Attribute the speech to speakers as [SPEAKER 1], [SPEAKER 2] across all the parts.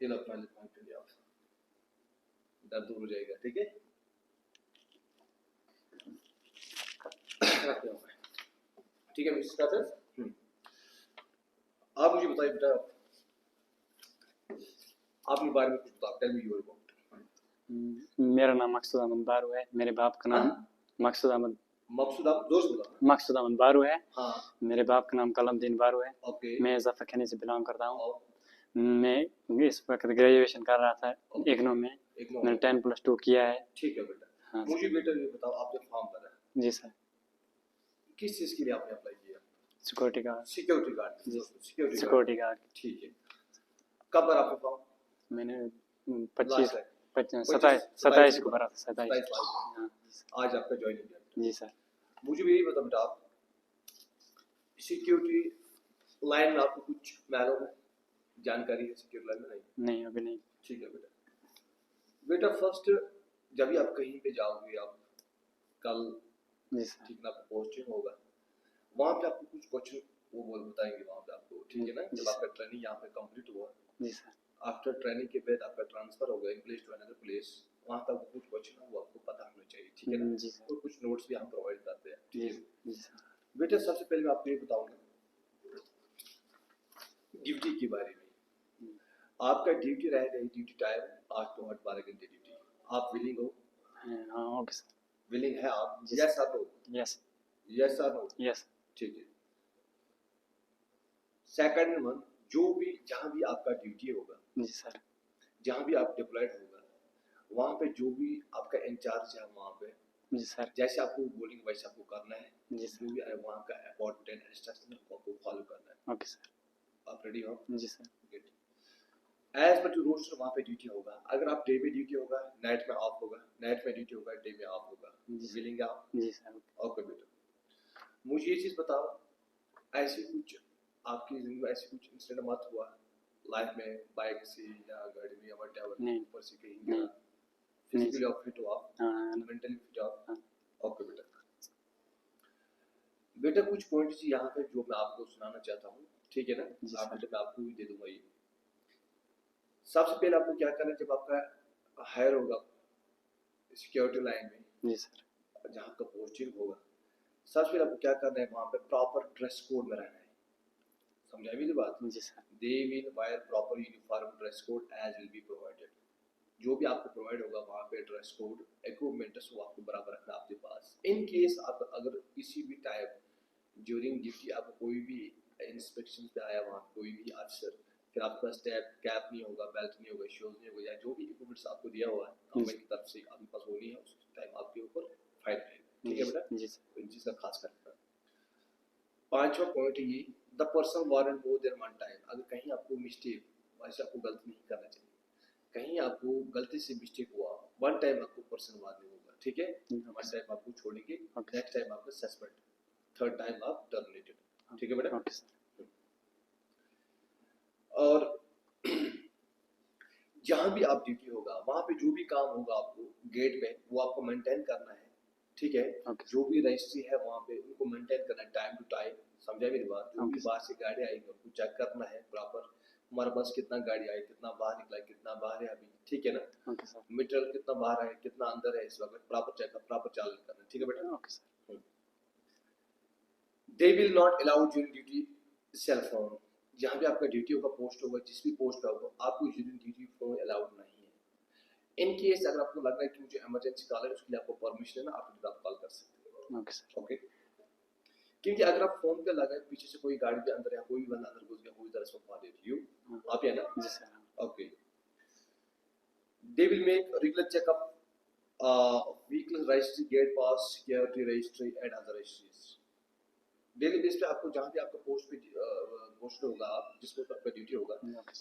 [SPEAKER 1] ये लो अपना लिखवाएं के लिए आप, दर्द दूर हो जाएगा, ठीक है। ठीक है मिस्टर कातर, आप मुझे बताइए बेटा, आपके बारे में कुछ बताओ, टेल मी योर अबाउट।
[SPEAKER 2] मेरा नाम मकसूद अहमद बारू है, मेरे बाप का नाम मकसूद अहमद मकसूद अहमद बारू है।
[SPEAKER 1] हाँ।
[SPEAKER 2] मेरे बाप का नाम कलमदीन बारू है।
[SPEAKER 1] ओके।
[SPEAKER 2] मैं इजाफा खाने से बिलोंग करता हूँ। मैं इस वक्त ग्रेजुएशन कर रहा था इग्नू में। मैंने 10+2 किया है।
[SPEAKER 1] ठीक है बेटा। हाँ, मुझे बेटा ये बताओ, आप जब फॉर्म भरा
[SPEAKER 2] जी सर,
[SPEAKER 1] किस चीज़ के लिए आपने अप्लाई किया?
[SPEAKER 2] Security guard.
[SPEAKER 1] सिक्योरिटी गार्ड जी,
[SPEAKER 2] सिक्योरिटी गार्ड।
[SPEAKER 1] ठीक है। कब भरा आपने फॉर्म?
[SPEAKER 2] मैंने 27 को भरा था। 27।
[SPEAKER 1] हाँ, आज आपका ज्वाइनिंग है।
[SPEAKER 2] जी सर।
[SPEAKER 1] मुझे भी यही बताओ बेटा, सिक्योरिटी लाइन में आपको कुछ मालूम है, जानकारी है सिक्योरिटी लाइन में?
[SPEAKER 2] नहीं अभी नहीं।
[SPEAKER 1] ठीक है बेटा। बेटा फर्स्ट जब भी आप कहीं पे जाओगे, आप कल
[SPEAKER 2] जी सर,
[SPEAKER 1] ठीक ना पोस्टिंग होगा, वहाँ पे आपको कुछ क्वेश्चन वो बताएंगे वहाँ पे आपको, ठीक है ना। जब आपका ट्रेनिंग यहाँ पे कंप्लीट हुआ,
[SPEAKER 2] जी सर,
[SPEAKER 1] आफ्टर ट्रेनिंग के बाद आपका ट्रांसफर होगा एक प्लेस टू अनदर प्लेस, वहाँ तक कुछ क्वेश्चन वो आपको पता होना चाहिए, ठीक है ना। और कुछ नोट्स भी हम प्रोवाइड करते हैं, ठीक है बेटा। सबसे पहले मैं आपको ये बताऊंगा ड्यूटी के बारे में। आपका ड्यूटी रहेगा, ड्यूटी टाइम 8 to 8 12 घंटे ड्यूटी। आप विलिंग हो?
[SPEAKER 2] हाँ ओके सर।
[SPEAKER 1] विलिंग है आप? यस और नो?
[SPEAKER 2] यस।
[SPEAKER 1] यस और नो?
[SPEAKER 2] यस।
[SPEAKER 1] ठीक है। सेकंड मंथ जो भी जहाँ भी आपका ड्यूटी होगा
[SPEAKER 2] जी सर, जहाँ
[SPEAKER 1] भी आप डिप्लॉयड होगा, वहाँ पे जो भी आपका इंचार्ज है वहाँ पे
[SPEAKER 2] जी सर,
[SPEAKER 1] जैसे आपको बोलेंगे वैसे आपको करना है।
[SPEAKER 2] जी
[SPEAKER 1] जो भी वहाँ का इंपॉर्टेंट इंस्ट्रक्शन आपको फॉलो करना है।
[SPEAKER 2] Okay sir.
[SPEAKER 1] आप रेडी हो?
[SPEAKER 2] जी sir.
[SPEAKER 1] As per to roster वहाँ पे ड्यूटी होगा। अगर आप डे में ड्यूटी होगा, नाइट में ऑफ होगा, नाइट में ड्यूटी होगा, डे में ऑफ होगा। विलिंग आप?
[SPEAKER 2] जी सर।
[SPEAKER 1] ओके बेटा, मुझे ये चीज़ बताओ, ऐसी कुछ आपकी जिंदगी में ऐसी कुछ इंसिडेंट मत हुआ लाइफ में, बाइक से या गाड़ी में या व्हाटएवर, ऊपर से कहीं गिरा, फिजिकली आप फिट हो, आप मेंटली फिट हो? ओके बेटा। बेटा कुछ पॉइंट्स यहाँ पे जो मैं आपको सुनाना चाहता हूँ, ठीक है ना। आप बेटा मैं आपको भी दे दूंगा ये। सबसे पहले आपको क्या करना है, जब आपका हायर होगा सिक्योरिटी लाइन में, जी सर, जहाँ का पोस्टिंग होगा, सबसे पहले आपको क्या करना है, वहाँ पे प्रॉपर ड्रेस कोड में रहना है। समझा मेरी बात? जी sir. They will wear proper uniform dress code as will be provided. जो भी आपको प्रोवाइड होगा वहाँ पे ड्रेस कोड इक्विपमेंट्स वो आपको बराबर रखना आपके पास। इन केस आप अगर किसी भी टाइम ड्यूरिंग ड्यूटी आपको कोई भी इंस्पेक्शन पे आया वहाँ कोई भी अफसर, फिर आपके पास कैप नहीं होगा, बेल्ट नहीं होगा, शूज नहीं होगा, या जो भी इक्विपमेंट्स आपको दिया हुआ है गवर्नमेंट की तरफ से आपके पास वो नहीं है, उस टाइम आपके ऊपर फाइन रहेगा, ठीक है बेटा। जी सर। इन चीज़ का खास करना। पांचवा पॉइंट ये, the person warrant more than one time. अगर कहीं आपको मिस्टेक, वैसे आपको गलती नहीं करना चाहिए, कहीं आपको गलती से मिस्टेक हुआ, वन टाइम आपको पर्सन वार्निंग होगा, ठीक है। वन टाइम आपको छोड़ेंगे, नेक्स्ट टाइम आपको सस्पेंड, थर्ड टाइम आप टर्मिनेटेड, ठीक है बेटा। और जहां भी आप ड्यूटी होगा वहां पे जो भी काम होगा आपको गेट में वो आपको मेंटेन करना है, ठीक है। जो भी रजिस्ट्री है वहां पे उनको मेंटेन करना है टाइम टू टाइम। समझा मेरी बात? जो भी बाहर से गाड़ी आएगी उनको चेक करना है प्रॉपर, हमारे पास कितना गाड़ी आई, कितना बाहर निकला, कितना बाहर है अभी, ठीक है ना। मीटर कितना बाहर है, कितना अंदर है, इस वक्त प्रॉपर चेकअप, प्रॉपर चालन करना, ठीक है बेटा। They will not allow during duty cell phone. जहाँ भी आपका ड्यूटी होगा, पोस्ट होगा, जिस भी पोस्ट पे होगा, आपको ड्यूरिंग ड्यूटी फोन अलाउड नहीं है। इन केस अगर आपको लग रहा है कि मुझे इमरजेंसी कॉल है, उसके लिए आपको परमिशन है ना, आप कॉल कर सकते हो। Okay sir. ओके, क्योंकि अगर आप फोन पे लगा पीछे से कोई गाड़ी के अंदर या कोई बंदा अंदर घुस गया, कोई तरह से फॉर यू आप है ना। जी sir. Okay, they will make regular checkup vehicle registry, gate pass, security registry and other registries. Daily base पे आपको जहाँ भी आपका पोस्ट पे पोस्ट होगा, आप जिस पोस्ट आपका ड्यूटी होगा,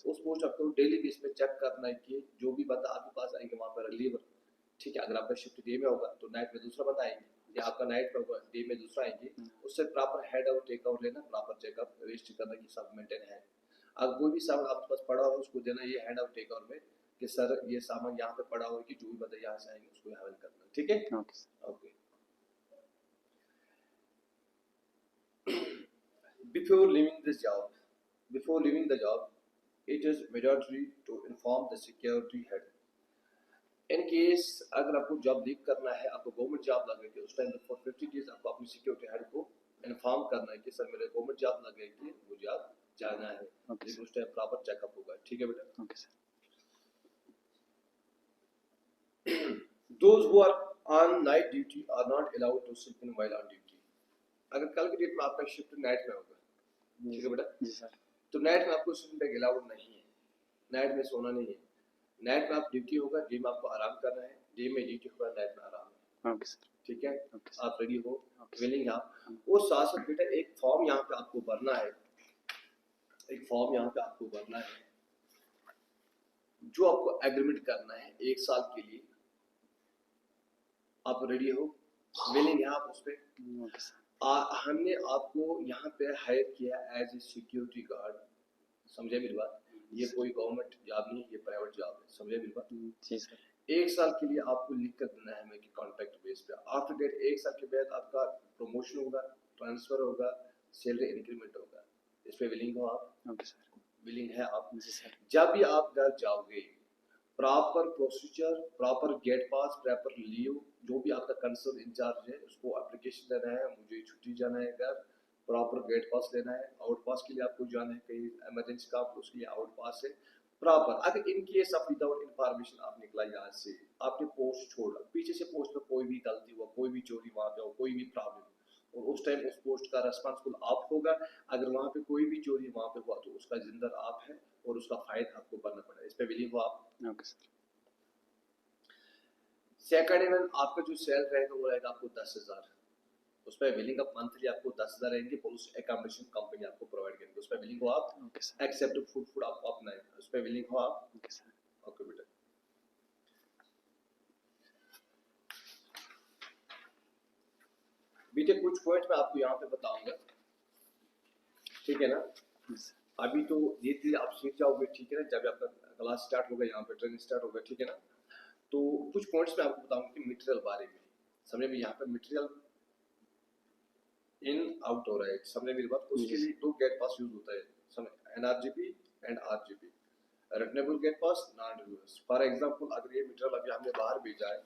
[SPEAKER 1] उस पोस्ट आपको डेली बेस पे चेक करना है कि जो भी बंदा आपके पास आएंगे वहाँ पर रिलीवर, ठीक है। अगर आपका शिफ्ट डे में होगा तो नाइट में दूसरा बंदा आएंगे, या आपका नाइट में होगा डे में दूसरा आएंगे, उससे proper head out take out लेना, प्रॉपर चेकअप रजिस्टर करना कि सब मेंटेन है। अगर कोई भी सामान आपके पास पड़ा हो उसको देना ये हेड आउट टेक आउट में कि सर ये सामान यहाँ पे पड़ा हो कि जो भी बंदा यहाँ से आएंगे उसको हैंडल करना, ठीक है। Okay. Before leaving the job, it is mandatory to inform the security head. In case अगर आपको जॉब लीव करना है, आपको गवर्नमेंट जॉब लगेगी, उस टाइम फॉर 50 डेज आपको अपनी सिक्योरिटी हेड को इन्फॉर्म करना है कि सर मेरे गवर्नमेंट जॉब लगेगी, मुझे आप जाना है, लेकिन उस टाइम प्रॉपर चेकअप होगा। ठीक है बेटा?
[SPEAKER 2] Okay sir.
[SPEAKER 1] Those who are on night duty are not allowed to sleep in while on duty. अगर कल की डेट में आपका शिफ्ट नाइट में होगा, ठीक है बेटा?
[SPEAKER 2] जी सर।
[SPEAKER 1] तो नाइट में आपको स्लीपिंग अलाउड नहीं है, नाइट में सोना नहीं है। नाइट में आप ड्यूटी होगा, डे में आपको आराम करना है, डे में ड्यूटी होगा, नाइट में आराम है।
[SPEAKER 2] Okay sir.
[SPEAKER 1] ठीक है?
[SPEAKER 2] ओके
[SPEAKER 1] आप रेडी हो? विलिंग आप
[SPEAKER 2] हाँ।
[SPEAKER 1] वो साथ साथ बेटा एक फॉर्म यहाँ पे आपको भरना है, एक फॉर्म यहाँ पे आपको भरना है जो आपको एग्रीमेंट करना है 1 साल के लिए। आप रेडी हो? विलिंग है आप उस पे?
[SPEAKER 2] Okay sir.
[SPEAKER 1] हमने आपको यहाँ पे हायर किया एज ए सिक्योरिटी गार्ड। समझे मेरी बात? ये कोई गवर्नमेंट जॉब नहीं, ये प्राइवेट जॉब है। समझे मेरी बात?
[SPEAKER 2] जी सर।
[SPEAKER 1] 1 साल के लिए आपको लिख कर देना है हमें कि कॉन्ट्रैक्ट बेस पे। आफ्टर डेट 1 साल के बाद आपका प्रमोशन होगा, ट्रांसफर होगा, सैलरी इंक्रीमेंट होगा। इस पे विलिंग हो आप?
[SPEAKER 2] Okay sir.
[SPEAKER 1] विलिंग है आप?
[SPEAKER 2] जी सर।
[SPEAKER 1] जब भी आप घर जाओगे, प्रॉपर प्रोसीजर, प्रॉपर गेट पास, प्रॉपर लीव, जो भी आपका कंसर्न इंचार्ज है उसको एप्लीकेशन देना है, मुझे छुट्टी जाना है घर, प्रॉपर गेट पास लेना है। आउट पास के लिए आपको जाना है कहीं इमरजेंसी का, उसके लिए आउट पास है प्रॉपर। अगर in case of without information आप निकला यहाँ से, आपने पोस्ट छोड़ा, पीछे से पोस्ट में कोई भी गलती हुआ, कोई भी चोरी वहां पे हो, कोई भी प्रॉब्लम, और उस टाइम उस पोस्ट का रेस्पॉन्सिबल आप होगा। अगर वहां पे कोई भी चोरी वहां पे हुआ तो उसका जिम्मेदार आप है और उसका फायदा आपको भरना पड़ेगा। इस पे विलिंग हो आप?
[SPEAKER 2] Okay sir.
[SPEAKER 1] सेकंड इवन आपका जो सैलरी रहेगा वो रहेगा आपको 10,000। उस पर विलिंग अप मंथली आपको 10,000 रहेंगे, प्लस एकोमोडेशन कंपनी आपको प्रोवाइड करेगी। उस पर विलिंग हो आप?
[SPEAKER 2] Okay sir.
[SPEAKER 1] एक्सेप्ट फूड आपको अपना है, उस पर विलिंग हो आप?
[SPEAKER 2] Okay sir.
[SPEAKER 1] ओके बेटा। बेटे कुछ पॉइंट मैं आपको यहाँ पे बताऊंगा, ठीक है ना? अभी तो धीरे धीरे आप सीख जाओगे, ठीक है ना? जब आपका क्लास स्टार्ट होगा, यहाँ पे ट्रेनिंग स्टार्ट होगा, ठीक है ना? तो कुछ पॉइंट्स मैं आपको बताऊंगा कि मटेरियल बारे में। समझे में? यहाँ पे मटेरियल इन आउट हो रहा है, समझे मेरी बात? उसके लिए 2 गेट पास यूज होता है, समझ? NRGP and RGP, returnable gate pass, non reviewers. For example अगर ये मटेरियल अभी हमने बाहर भेजा है,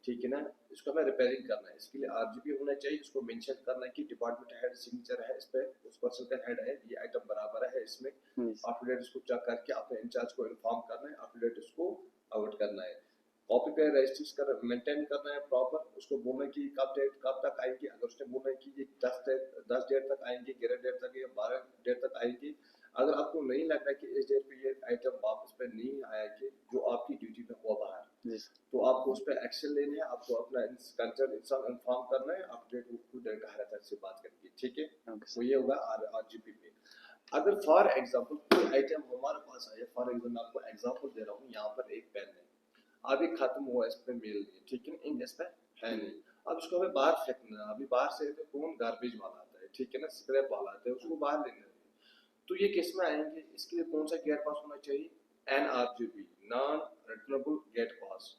[SPEAKER 1] ठीक है ना, इसको हमें रिपेयरिंग करना है, इसके लिए आरजीपी होना चाहिए। इसको मेंशन करना है कि डिपार्टमेंट हेड सिग्नेचर है इस पे, उस पर्सन का हेड है, ये आइटम बराबर है इसमें। आफ्टर डेट इसको चेक करके अपने इंचार्ज को इन्फॉर्म करना है, आफ्टर डेट इसको आउट करना है। कॉपी पे रजिस्टर कर मेंटेन करना है प्रॉपर। उसको बोलना है कि कब तक आएंगे। अगर उसने बोलना है कि ये 10 डेट तक आएंगे, 11 डेट तक या 12 डेट तक आएंगे, अगर आपको नहीं लग रहा कि इस डेट पे ये आइटम वापस पे नहीं आया कि जो आपकी ड्यूटी पे हुआ बाहर, तो आपको उस पर एक्शन लेना है, आपको अपना कंसर्न इंसान इन्फॉर्म करना है, अपडेट उसको डायरेक्ट से बात करके, ठीक है? तो ये होगा आरजीपी पे। अगर फॉर एग्जांपल कोई आइटम हमारे पास आया, फॉर एग्जांपल आपको एग्जांपल दे रहा हूँ, यहाँ पर एक पेन है, अभी खत्म हुआ, इस पे मेल नहीं, ठीक है? इंक इस पे है नहीं, अब इसको हमें बाहर फेंकना है। अभी बाहर से तो कौन गार्बेज वाला आता है, ठीक है ना, स्क्रैप वाला आता है, उसको बाहर लेना है। तो ये किस में आएंगे? इसके लिए कौन सा गेट पास होना चाहिए? एनआरजीबी, नॉन रिटर्नेबल गेट पास।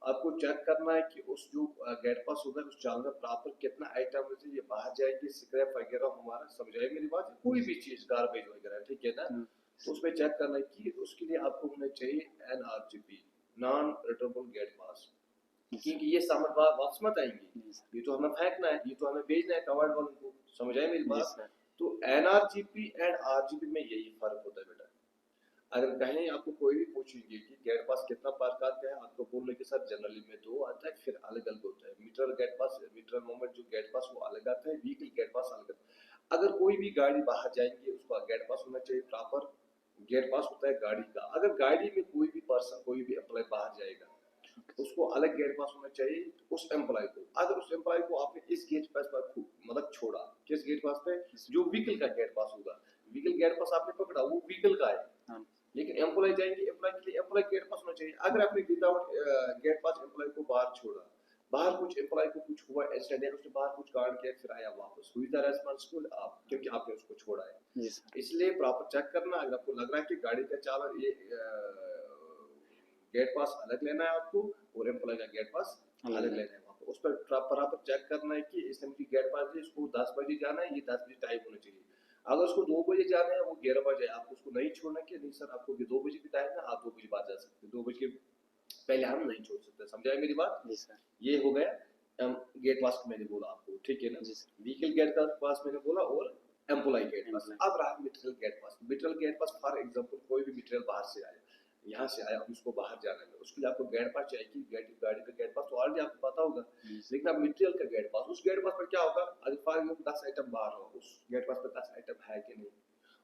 [SPEAKER 1] आपको चेक करना है कि उस जो गेट पास होगा उस चाल में प्रॉपर कितना आइटम है ये बाहर जाएंगे, स्क्रैप वगैरह हमारा, समझाइए मेरी बात? कोई भी चीज गार्बेज वगैरह, ठीक है ना, तो उसमें चेक करना है कि उसके लिए आपको होना चाहिए एनआरजीबी, नॉन रिटर्नेबल गेट पास। क्योंकि ये सामान वापस मत आएंगे, ये तो हमें फेंकना है, ये तो हमें भेजना है कवर्ड वालों को, समझाइए मेरी बात? तो एनआरजीपी एंड आरजीपी में यही फर्क होता है बेटा। अगर कहीं आपको कोई भी पूछेंगे कि गेट पास कितना प्रकार का है, आपको बोलने के साथ जनरली में 2 आता है, फिर अलग अलग होता है। मीटर गेट पास, मीटर मोमेंट जो गेट पास वो अलग आता है, व्हीकल गेट पास अलग आता है। अगर कोई भी गाड़ी बाहर जाएंगे उसका गेट पास होना चाहिए प्रॉपर। गेट पास होता है गाड़ी का। अगर गाड़ी में कोई भी पर्सन, कोई भी एम्प्लॉय बाहर जाएगा, उसको अलग गेट पास होना चाहिए उस एम्प्लॉय को। अगर उस एम्प्लॉय को आपने इस गेट पास पर मतलब छोड़ा, किस गेट पास पे? जो व्हीकल का गेट पास होगा, व्हीकल गेट पास आपने पकड़ा, वो व्हीकल का है, लेकिन एम्प्लॉय जाएंगे, एम्प्लॉय के लिए एम्प्लॉय गेट पास होना चाहिए। अगर आपने विदाउट गेट पास एम्प्लॉय को बाहर छोड़ा, बाहर कुछ एम्प्लॉय को कुछ हुआ एक्सीडेंट, उसने बाहर कुछ कांड किया, फिर आया वापस, हुई द रेस्पॉन्सिबल आप, क्योंकि आपने उसको छोड़ा है। इसलिए प्रॉपर चेक करना। अगर आपको लग रहा है कि गाड़ी का चालन ये गेट पास अलग लेना है आपको और एम्प्लॉय का गेट पास अलग लेना है आपको, उस पर प्रॉपर चेक करना है कि इसने मुझे गेट पास दिया, इसको 10 बजे जाना है, ये 10 बजे टाइम होना चाहिए। अगर उसको 2 बजे जाना है वो 11 बजे, आपको उसको नहीं छोड़ना कि नहीं सर आपको 2 बजे भी टाइम है, आप 2 बजे बाद जा सकते हैं, 2 बजे के पहले हम नहीं छोड़ सकते। समझाए मेरी बात?
[SPEAKER 2] जी सर।
[SPEAKER 1] ये हो गया गेट पास मैंने बोला आपको, ठीक है ना?
[SPEAKER 2] जी सर।
[SPEAKER 1] व्हीकल गेट पास मैंने बोला, और एम्प्लॉय गेट पास।
[SPEAKER 2] Employee।
[SPEAKER 1] अब रहा material gate pass. Material gate pass for example कोई भी मटेरियल बाहर से आया, यहाँ से आया, अब उसको बाहर जाना है, उसके लिए आपको गेट पास चाहिए कि गाड़ी का गेट पास तो ऑलरेडी आपको पता होगा, लेकिन अब मटेरियल का गेट पास, उस गेट पास पर क्या होगा, अगर फॉर एग्जांपल 10 आइटम बाहर हो, उस गेट पास पर 10 आइटम है कि नहीं,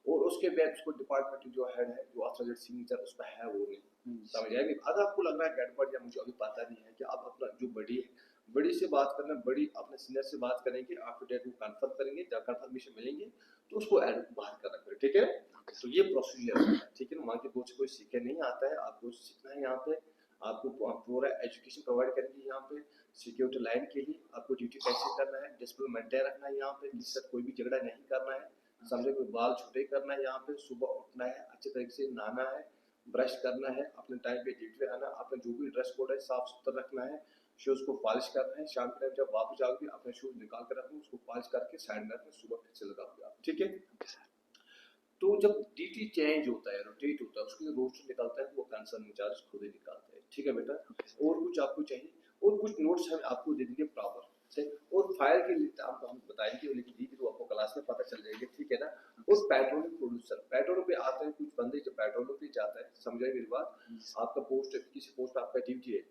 [SPEAKER 1] और उसके बाद उसको डिपार्टमेंट जो हेड है, जो ऑथराइज्ड सिग्नेचर उस पर है वो नहीं। समझ आएगी? अगर आपको लग रहा है गड़बड़ या मुझे अभी पता नहीं है, कि आप अपना जो बड़ी से बात करना, बड़ी अपने सीनियर से बात करेंगे, आफ्टर डेट वो कंफर्म करेंगे, जब कंफर्मेशन मिलेंगे तो उसको ऐड बाहर करना पड़ेगा, ठीक है? तो ये प्रोसीजर है, ठीक है ना? वहाँ के बोर्ड से कोई सीखे नहीं आता है, आपको सीखना है यहाँ पे, आपको पूरा एजुकेशन प्रोवाइड करेंगे यहाँ पे, सिक्योरिटी लाइन के लिए आपको ड्यूटी कैसे करना है, डिसिप्लिन मेंटेन रखना है यहाँ पे, किसी से कोई भी झगड़ा नहीं करना है, समझे? कोई बाल छोटे करना है यहाँ पे, सुबह उठना है, अच्छे तरीके से नहाना है, ब्रश करना है, अपने टाइम पे ड्यूटी पे आना, अपने जो भी ड्रेस कोड है साफ सुथरा रखना है, शूज को पॉलिश करना है, शाम के टाइम जब वापस जाओगे अपने शूज निकाल कर रखना, उसको पॉलिश करके साइड में रखना, सुबह फिर से लगाओगे आप, ठीक है? तो जब ड्यूटी चेंज होता है, रोटेट होता है, उसके लिए रोस्टर निकलता है, वो कंसर्न इंचार्ज खुद ही निकालता है, ठीक है बेटा? और कुछ आपको चाहिए, और कुछ नोट्स हम आपको दे देंगे प्रॉपर से, और फायर के लिए आपको हम बताएंगे, लेकिन धीरे धीरे आपको क्लास में पता चल जाएगी, ठीक है ना? और पेट्रोलिंग प्रोड्यूसर, पेट्रोल पे आते हैं कुछ बंदे, जब पेट्रोल पे जाता है, समझाइए मेरी बात, आपका पोस्ट, किसी पोस्ट पे आपका ड्यूटी है,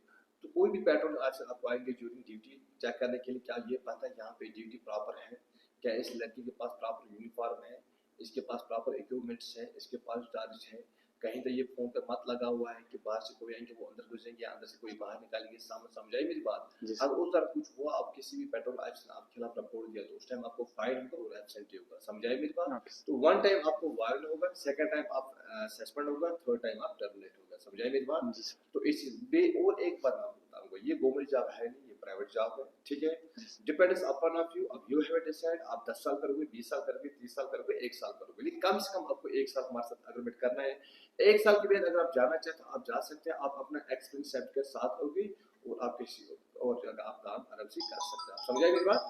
[SPEAKER 1] तो कोई भी पेट्रोल आज आपको आएंगे ड्यूरिंग ड्यूटी चेक करने के लिए, क्या ये पता है यहाँ पे ड्यूटी प्रॉपर है क्या, इस लड़की के पास प्रॉपर यूनिफॉर्म है, इसके पास प्रॉपर इक्विपमेंट्स है, इसके पास चार्ज है, कहीं तो ये फोन पे मत लगा हुआ है कि बाहर से कोई आएंगे वो अंदर घुसेंगे, अंदर से कोई बाहर निकालेंगे, समझाइए मेरी बात? अब उस तरह कुछ हुआ, आप किसी भी पेट्रोल आप खिलाफ रिपोर्ट दिया, तो उस टाइम आपको फाइन होगा और एब्सेंटी होगा, समझाइए मेरी बात? तो वन टाइम आपको वारंट होगा, सेकंड टाइम आप सस्पेंड होगा, थर्ड टाइम आप टर्मिनेट होगा, समझाइए मेरी बात? तो इस और एक बार मैं बताऊंगा, ये गवर्नमेंट जॉब है नहीं, ये प्राइवेट जॉब है, ठीक है? डिपेंड्स अपॉन ऑफ यू, अब यू हैव डिसाइड, आप 10 साल करोगे, 20 साल करोगे, 30 साल करोगे, 1 साल करोगे, लेकिन कम से कम आपको 1 साल हमारे साथ एग्रीमेंट करना है। 1 साल के बाद अगर आप जाना चाहते हो आप जा सकते हैं, आप अपना एक्सपीरियंस सर्टिफिकेट साथ होगी, और आप किसी और जगह आप काम आराम से कर सकते हैं, समझ आई मेरी बात?